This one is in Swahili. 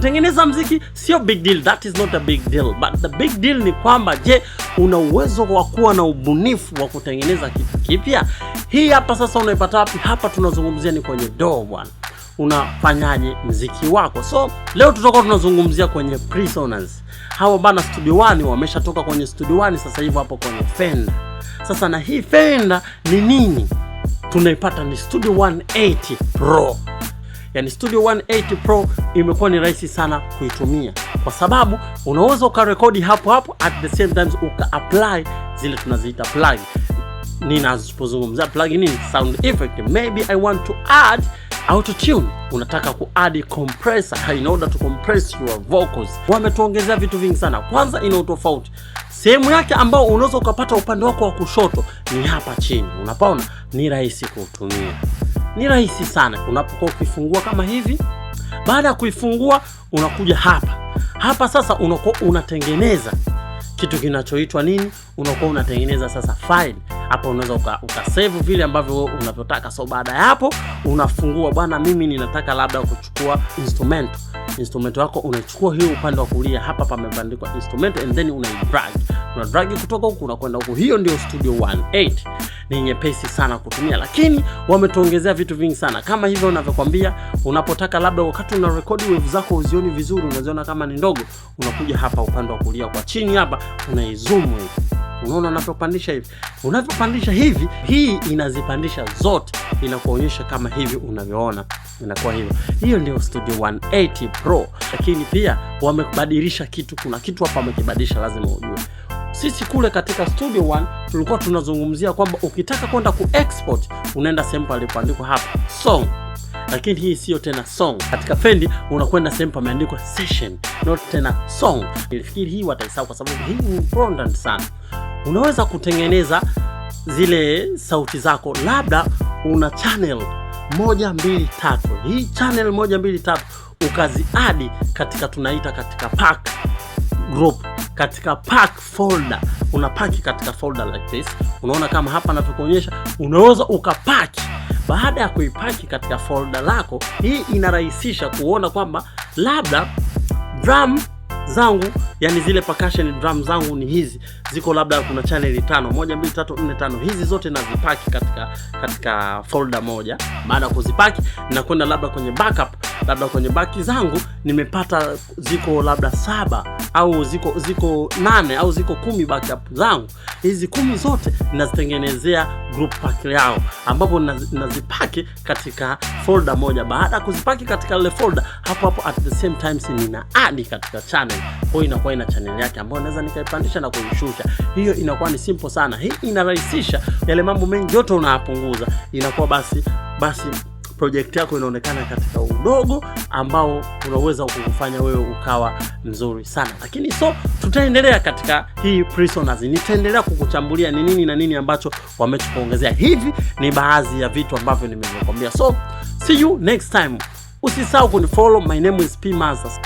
Kutengeneza muziki sio big deal, that is not a big deal, but the big deal ni kwamba je, una uwezo wa kuwa na ubunifu wa kutengeneza kitu kipya? Hii hapa sasa unaipata wapi? Hapa tunazungumzia ni kwenye DAW bwana. Unafanyaje muziki wako? So leo tutakuwa tunazungumzia kwenye Prisoners. Hawa bana Studio One wameshatoka kwenye Studio One, sasa hivi hapo kwenye Fender. Sasa na hii Fender ni nini? Tunaipata ni Studio 180 Pro. Yani Studio 180 Pro imekuwa ni rahisi sana kuitumia kwa sababu unaweza ukarekodi hapo hapo, at the same time uka-apply zile tunaziita plug. Ninazungumzia plug nini? Sound effect. Maybe I want to add auto tune. Unataka ku-add compressor in order to compress your vocals. Wametuongezea vitu vingi sana. Kwanza ina utofauti. Sehemu yake ambao unaweza ukapata upande wako wa kushoto ni hapa chini. Unapaona? Ni rahisi kutumia. Ni rahisi sana. Unapokuwa ukifungua kama hivi, baada ya kuifungua unakuja hapa. Hapa sasa unakuwa unatengeneza kitu kinachoitwa nini? Unakuwa unatengeneza sasa file. Hapa unaweza ukasave vile ambavyo unavyotaka. So baada ya hapo unafungua, bwana mimi ninataka labda kuchukua instrument wako, unachukua hiyo upande wa kulia, hapa pamebandikwa instrument, and then una-drag kutoka huku unakwenda huku. Hiyo ndio Studio 180. Ni nyepesi sana kutumia, lakini wametuongezea vitu vingi sana. Kama hivyo unavyokuambia, unapotaka labda wakati una record wave zako uzioni vizuri, unaziona kama ni ndogo, unakuja hapa upande wa kulia kwa chini hapa, unaizoom hivi. Unaona unapopandisha hivi. Unapopandisha hivi, hii inazipandisha zote, inakuonyesha kama hivi unavyoona. Inakuwa hivyo. Hiyo ndio Studio 180 Pro. Lakini pia wamebadilisha kitu, kuna kitu hapa wamekibadilisha, lazima ujue. Sisi kule katika Studio One tulikuwa tunazungumzia kwamba ukitaka kwenda ku-export unaenda sehemu palipoandikwa hapa song. Lakini hii sio tena song. Katika Fendi unakwenda sehemu pameandikwa session, not tena song. Nilifikiri hii wataisahau kwa sababu hii ni important sana. Unaweza kutengeneza zile sauti zako, labda una channel 1 2 3. Hii channel 1 2 3 ukaziadi katika tunaita katika pack group, katika pack folder. Unapaki katika folder like this. Unaona kama hapa navyokuonyesha, unaweza ukapaki. Baada ya kuipaki katika folder lako, hii inarahisisha kuona kwamba labda drum zangu, yani zile percussion drum zangu ni hizi, ziko labda kuna channel 5, 1 2 3 4 5. Hizi zote nazipaki katika folder moja. Baada ya kuzipaki ninakwenda labda kwenye backup, labda kwenye baki zangu nimepata ziko labda 7 au ziko 8 au ziko 10 backup zangu. Hizi 10 zote ninazitengenezea group pack yao, ambapo nazipaki katika folder moja. Baada ya kuzipaki katika ile folder, hapo at the same time nina add katika channel. Kwa hiyo inakuwa ina channel yake ambayo naweza nikaipandisha na kuishusha. Hiyo inakuwa ni simple sana. Hii inarahisisha yale mambo mengi yote, unayapunguza. Inakuwa basi project yako inaonekana katika udogo ambao unaweza kukufanya wewe ukawa mzuri sana. Lakini tutaendelea katika hii Prisoners. Nitaendelea kukuchambulia ni nini na nini ambacho wametuongezea. Hivi ni baadhi ya vitu ambavyo nimekuambia. So see you next time. Usisahau kunifollow. My name is P Masters.